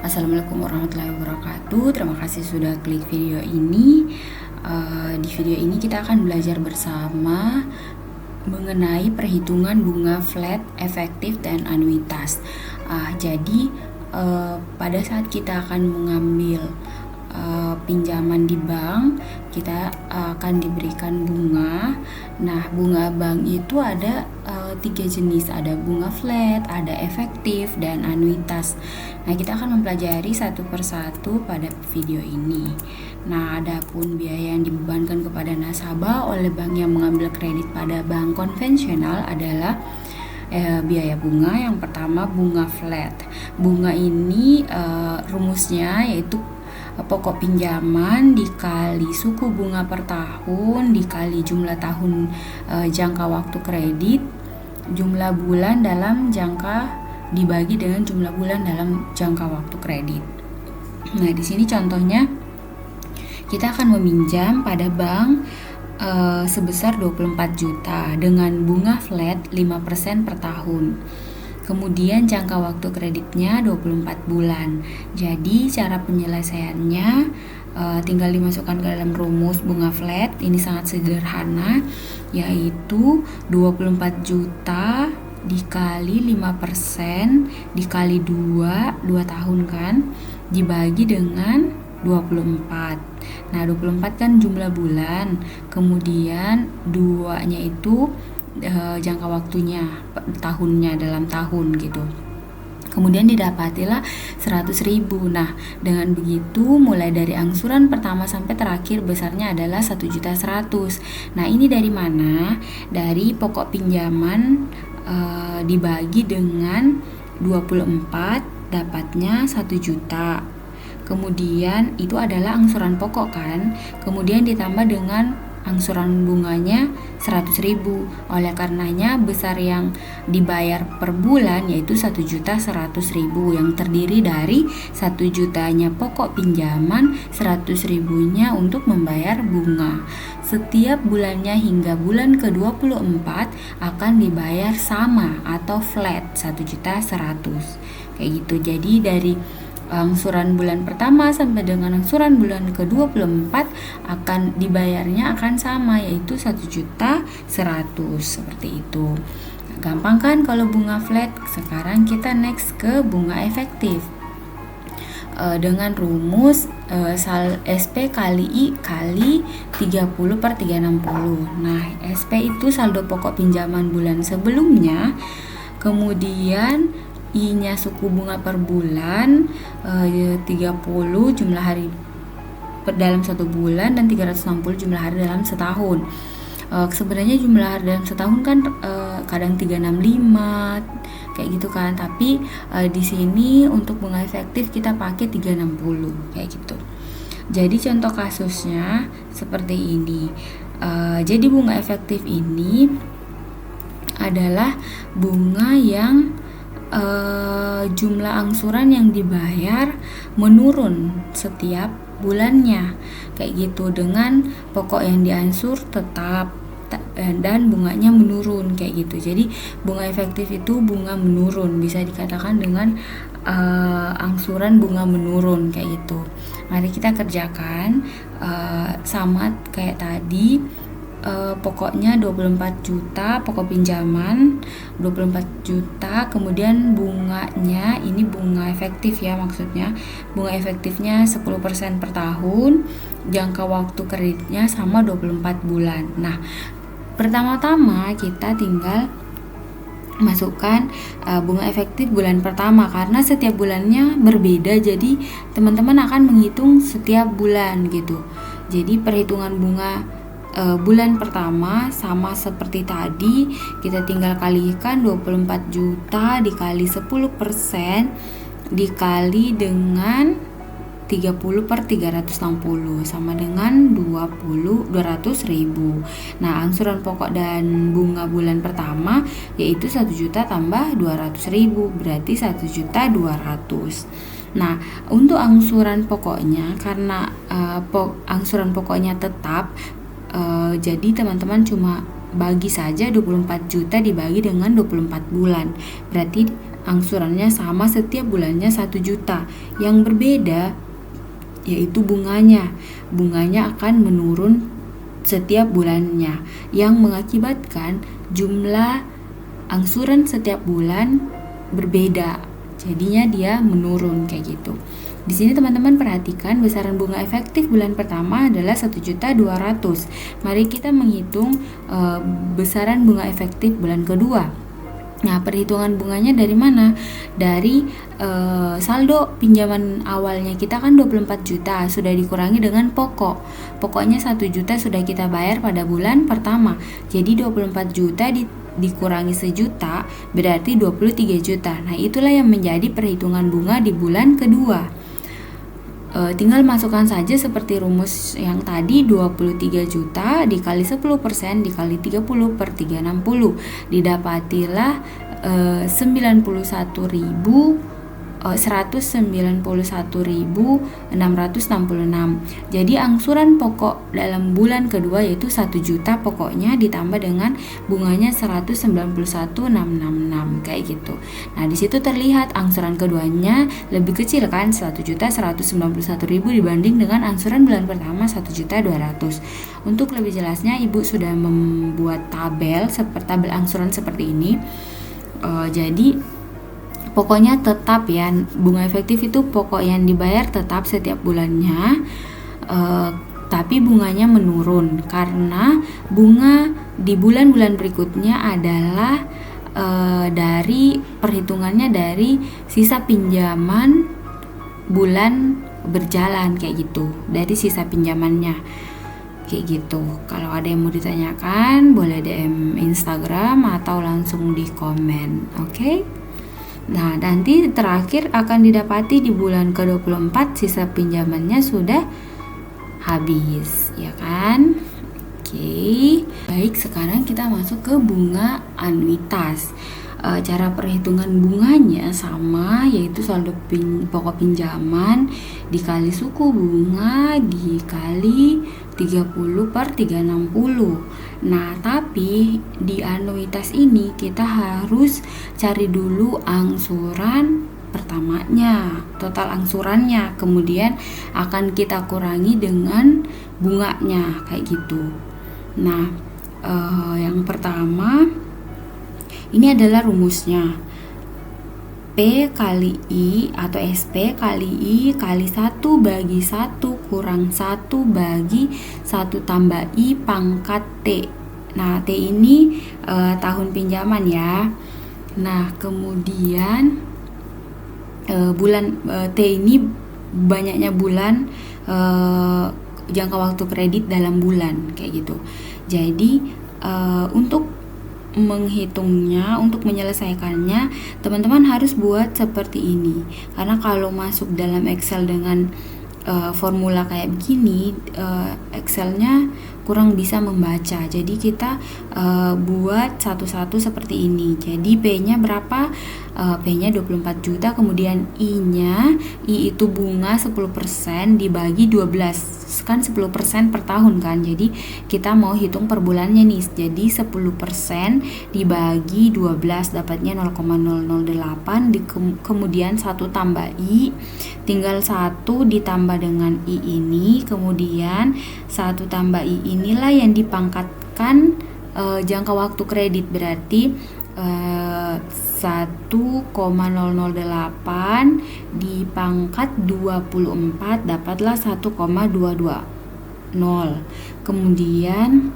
Assalamualaikum warahmatullahi wabarakatuh. Terima kasih sudah klik video ini. Di video ini kita akan belajar bersama mengenai perhitungan bunga flat, efektif, dan anuitas. Jadi pada saat kita akan mengambil pinjaman di bank, kita akan diberikan bunga. Nah, bunga bank itu ada 3 jenis, ada bunga flat, ada efektif, dan anuitas. Nah, kita akan mempelajari satu persatu pada video ini. Nah, adapun biaya yang dibebankan kepada nasabah oleh bank yang mengambil kredit pada bank konvensional adalah biaya bunga. Yang pertama, bunga flat. Bunga ini rumusnya yaitu pokok pinjaman dikali suku bunga per tahun dikali jumlah tahun jangka waktu kredit, jumlah bulan dalam jangka dibagi dengan jumlah bulan dalam jangka waktu kredit. Nah, di sini contohnya kita akan meminjam pada bank sebesar 24 juta dengan bunga flat 5% per tahun. Kemudian jangka waktu kreditnya 24 bulan. Jadi cara penyelesaiannya tinggal dimasukkan ke dalam rumus bunga flat. Ini sangat sederhana, yaitu 24 juta dikali 5% dikali 2 tahun kan, dibagi dengan 24. Nah, 24 kan jumlah bulan, kemudian 2-nya itu jangka waktunya, tahunnya dalam tahun gitu. Kemudian didapatilah 100.000. Nah, dengan begitu mulai dari angsuran pertama sampai terakhir besarnya adalah 1.100.000. Nah, ini dari mana? Dari pokok pinjaman dibagi dengan 24 dapatnya 1 juta. Kemudian itu adalah angsuran pokok kan, kemudian ditambah dengan angsuran bunganya 100.000. Oleh karenanya besar yang dibayar per bulan yaitu 1.100.000 yang terdiri dari 1 jutanya pokok pinjaman, 100.000-nya untuk membayar bunga. Setiap bulannya hingga bulan ke-24 akan dibayar sama atau flat 1.100.000. Kayak gitu. Jadi dari angsuran bulan pertama sampai dengan angsuran bulan ke-24 akan dibayarnya akan sama, yaitu 1.100.000 seperti itu. Gampang kan kalau bunga flat? Sekarang kita next ke bunga efektif. Dengan rumus SP kali I kali 30 per 360. Nah, SP itu saldo pokok pinjaman bulan sebelumnya, kemudian I-nya suku bunga per bulan, 30 jumlah hari dalam satu bulan, dan 360 jumlah hari dalam setahun. Sebenarnya jumlah hari dalam setahun kan kadang 365 kayak gitu kan, tapi di sini untuk bunga efektif kita pakai 360 kayak gitu. Jadi contoh kasusnya seperti ini. Jadi bunga efektif ini adalah bunga yang jumlah angsuran yang dibayar menurun setiap bulannya kayak gitu, dengan pokok yang diansur tetap dan bunganya menurun kayak gitu. Jadi bunga efektif itu bunga menurun, bisa dikatakan dengan angsuran bunga menurun kayak gitu. Mari kita kerjakan sama kayak tadi. Pokoknya 24 juta pokok pinjaman 24 juta, kemudian bunganya ini bunga efektif ya, maksudnya bunga efektifnya 10% per tahun, jangka waktu kreditnya sama 24 bulan. Nah, pertama-tama kita tinggal masukkan bunga efektif bulan pertama, karena setiap bulannya berbeda, jadi teman-teman akan menghitung setiap bulan gitu. Jadi perhitungan bunga bulan pertama sama seperti tadi, kita tinggal kalikan 24 juta dikali 10% dikali dengan 30 per 360 sama dengan 200.000. Nah, angsuran pokok dan bunga bulan pertama yaitu 1 juta tambah 200.000 berarti 1.200.000. Nah, untuk angsuran pokoknya, karena angsuran pokoknya tetap, jadi teman-teman cuma bagi saja 24 juta dibagi dengan 24 bulan. Berarti angsurannya sama setiap bulannya 1 juta. Yang berbeda yaitu bunganya. Bunganya akan menurun setiap bulannya yang mengakibatkan jumlah angsuran setiap bulan berbeda. Jadinya dia menurun kayak gitu. Di sini teman-teman perhatikan besaran bunga efektif bulan pertama adalah 1.200.000. Mari kita menghitung besaran bunga efektif bulan kedua. Nah, perhitungan bunganya dari mana? Dari saldo pinjaman awalnya kita kan 24 juta, sudah dikurangi dengan pokok. Pokoknya 1 juta sudah kita bayar pada bulan pertama. Jadi 24 juta dikurangi 1 juta berarti 23 juta. Nah, itulah yang menjadi perhitungan bunga di bulan kedua. Tinggal masukkan saja seperti rumus yang tadi, 23 juta dikali 10% dikali 30 per 360, didapatilah 191.666. Jadi angsuran pokok dalam bulan kedua yaitu 1 juta pokoknya ditambah dengan bunganya 191.666 kayak gitu. Nah, di situ terlihat angsuran keduanya lebih kecil kan, 1.191.000 dibanding dengan angsuran bulan pertama 1.200.000. Untuk lebih jelasnya Ibu sudah membuat tabel angsuran seperti ini. Jadi pokoknya tetap ya, bunga efektif itu pokok yang dibayar tetap setiap bulannya, tapi bunganya menurun karena bunga di bulan-bulan berikutnya adalah dari perhitungannya dari sisa pinjaman bulan berjalan kayak gitu, dari sisa pinjamannya kayak gitu. Kalau ada yang mau ditanyakan boleh DM Instagram atau langsung di komen, oke? Nah, nanti terakhir akan didapati di bulan ke-24 sisa pinjamannya sudah habis, ya kan? Oke. Baik, sekarang kita masuk ke bunga anuitas. Cara perhitungan bunganya sama, yaitu saldo pokok pinjaman dikali suku bunga dikali 30 per 360. Nah, tapi di anuitas ini kita harus cari dulu angsuran pertamanya, total angsurannya, kemudian akan kita kurangi dengan bunganya kayak gitu. Nah, yang pertama ini adalah rumusnya. P kali I atau SP kali I kali 1 bagi 1 kurang 1 bagi 1 tambah I pangkat T. Nah, T ini tahun pinjaman ya. Nah, kemudian bulan T ini banyaknya bulan jangka waktu kredit dalam bulan kayak gitu. Jadi untuk menghitungnya, untuk menyelesaikannya, teman-teman harus buat seperti ini. Karena kalau masuk dalam Excel dengan formula kayak begini, Excelnya kurang bisa membaca. Jadi kita buat satu-satu seperti ini. Jadi P-nya berapa? P-nya 24 juta, kemudian I-nya, I itu bunga 10% dibagi 12. Kan 10% per tahun kan. Jadi kita mau hitung per bulannya nih. Jadi 10% dibagi 12 dapatnya 0,008, kemudian 1 tambah I, tinggal 1 ditambah dengan I ini, kemudian 1 tambah I inilah yang dipangkatkan jangka waktu kredit, berarti 1,008 dipangkat 24 dapatlah 1,220. Kemudian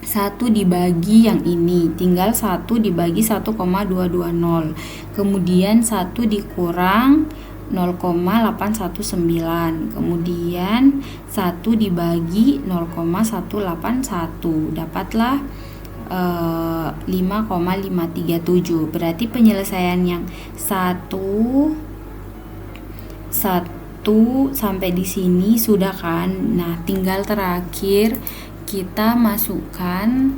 1 dibagi yang ini, tinggal 1 dibagi 1,220. Kemudian 1 dikurang 0,819, kemudian 1 dibagi 0,181, dapatlah 5,537. Berarti penyelesaian yang 1 sampai di sini sudah kan. Nah, tinggal terakhir kita masukkan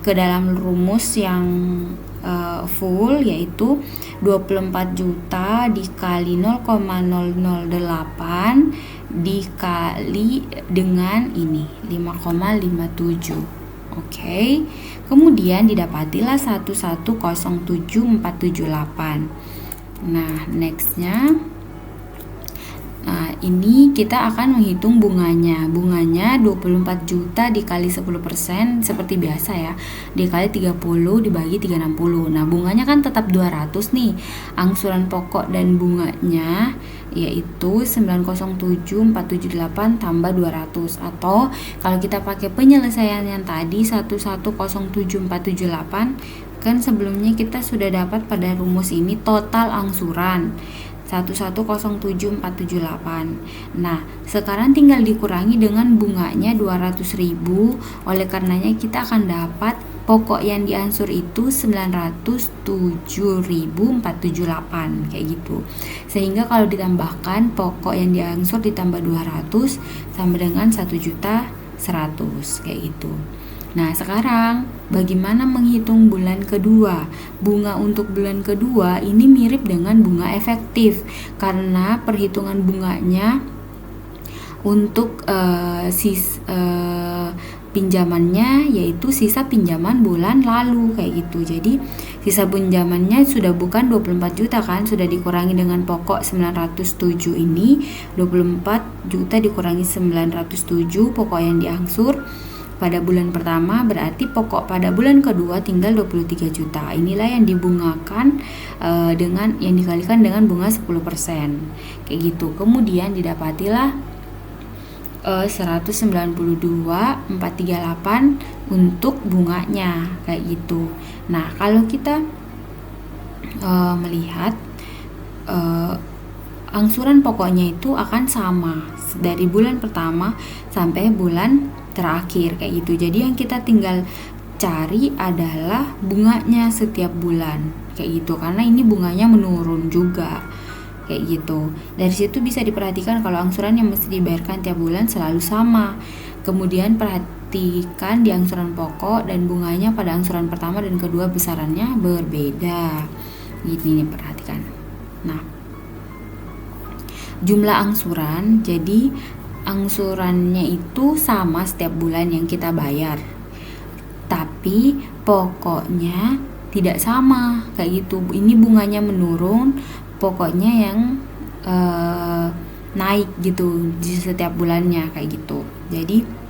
ke dalam rumus yang full, yaitu 24 juta dikali 0,008 dikali dengan ini 5,57. Oke. Kemudian didapatilah 1107.478. Nah, nextnya, nah ini kita akan menghitung bunganya. Bunganya 24 juta dikali 10% seperti biasa ya, dikali 30 dibagi 360. Nah, bunganya kan tetap 200 nih. Angsuran pokok dan bunganya yaitu 907.478 tambah 200, atau kalau kita pakai penyelesaian yang tadi 1107.478, kan sebelumnya kita sudah dapat pada rumus ini total angsuran 1107.478. Nah, sekarang tinggal dikurangi dengan bunganya 200.000. Oleh karenanya kita akan dapat pokok yang diangsur itu 907.478 kayak gitu. Sehingga kalau ditambahkan pokok yang diangsur ditambah 200 sama dengan 1.100.000 kayak gitu. Nah, sekarang bagaimana menghitung bulan kedua? Bunga untuk bulan kedua ini mirip dengan bunga efektif karena perhitungan bunganya untuk pinjamannya yaitu sisa pinjaman bulan lalu kayak gitu. Jadi sisa pinjamannya sudah bukan 24 juta kan, sudah dikurangi dengan pokok 907 ini, 24 juta dikurangi 907 pokok yang diangsur pada bulan pertama, berarti pokok pada bulan kedua tinggal 23 juta. Inilah yang dibungakan dengan yang dikalikan dengan bunga 10%. Kayak gitu. Kemudian didapatilah 192.438 untuk bunganya kayak gitu. Nah, kalau kita melihat angsuran pokoknya itu akan sama dari bulan pertama sampai bulan terakhir kayak gitu. Jadi yang kita tinggal cari adalah bunganya setiap bulan kayak gitu, karena ini bunganya menurun juga kayak gitu. Dari situ bisa diperhatikan kalau angsuran yang mesti dibayarkan tiap bulan selalu sama. Kemudian perhatikan di angsuran pokok dan bunganya pada angsuran pertama dan kedua besarannya berbeda. Ini perhatikan. Nah, jumlah angsuran, jadi angsurannya itu sama setiap bulan yang kita bayar, tapi pokoknya tidak sama kayak gitu. Ini bunganya menurun, pokoknya yang naik gitu di setiap bulannya kayak gitu. Jadi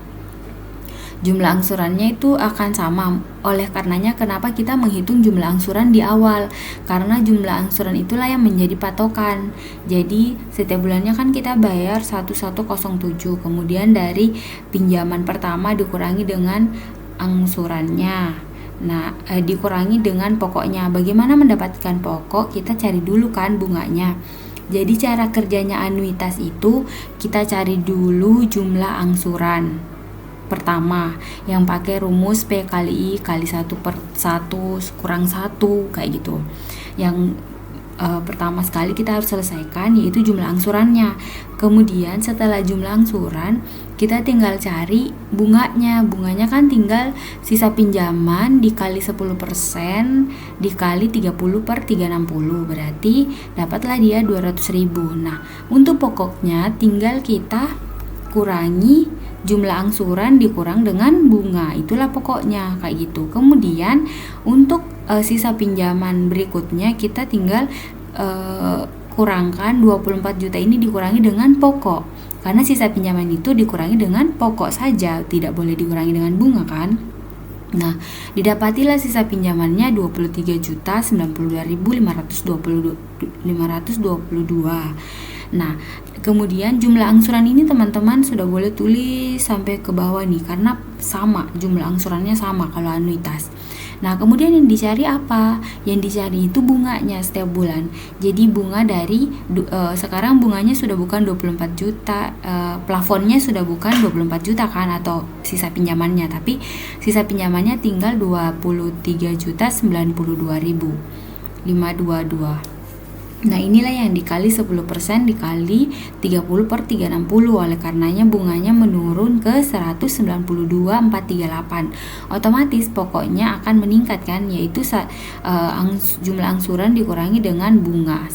jumlah angsurannya itu akan sama. Oleh karenanya kenapa kita menghitung jumlah angsuran di awal, karena jumlah angsuran itulah yang menjadi patokan. Jadi setiap bulannya kan kita bayar 1107, kemudian dari pinjaman pertama dikurangi dengan angsurannya. Nah, dikurangi dengan pokoknya. Bagaimana mendapatkan pokok? Kita cari dulu kan bunganya. Jadi cara kerjanya anuitas itu kita cari dulu jumlah angsuran pertama yang pakai rumus P kali I kali 1/1 kurang 1 kayak gitu. Yang pertama sekali kita harus selesaikan yaitu jumlah angsurannya. Kemudian setelah jumlah angsuran kita tinggal cari bunganya. Bunganya kan tinggal sisa pinjaman dikali 10% dikali 30/360, berarti dapatlah dia 200.000. Nah, untuk pokoknya tinggal kita kurangi jumlah angsuran dikurang dengan bunga, itulah pokoknya kayak gitu. Kemudian untuk sisa pinjaman berikutnya kita tinggal kurangkan 24 juta ini dikurangi dengan pokok, karena sisa pinjaman itu dikurangi dengan pokok saja, tidak boleh dikurangi dengan bunga kan. Nah, didapatilah sisa pinjamannya 23.992.522. Nah, kemudian jumlah angsuran ini teman-teman sudah boleh tulis sampai ke bawah nih, karena sama, jumlah angsurannya sama kalau anuitas. Nah, kemudian yang dicari apa? Yang dicari itu bunganya setiap bulan. Jadi bunga dari sekarang bunganya sudah bukan 24 juta, plafonnya sudah bukan 24 juta kan, atau sisa pinjamannya, tapi sisa pinjamannya tinggal 23.092.522. Nah, inilah yang dikali 10% dikali 30/360. Oleh karenanya bunganya menurun ke 192.438. Otomatis pokoknya akan meningkat kan, yaitu jumlah angsuran dikurangi dengan bunga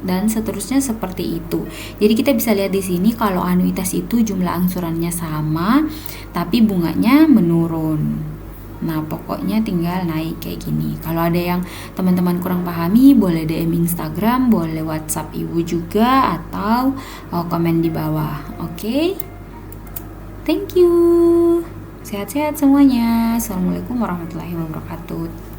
dan seterusnya seperti itu. Jadi kita bisa lihat di sini kalau anuitas itu jumlah angsurannya sama tapi bunganya menurun. Nah, pokoknya tinggal naik kayak gini. Kalau ada yang teman-teman kurang pahami, boleh DM Instagram, boleh WhatsApp Ibu juga, atau komen di bawah. Oke? Thank you. Sehat-sehat semuanya. Assalamualaikum warahmatullahi wabarakatuh.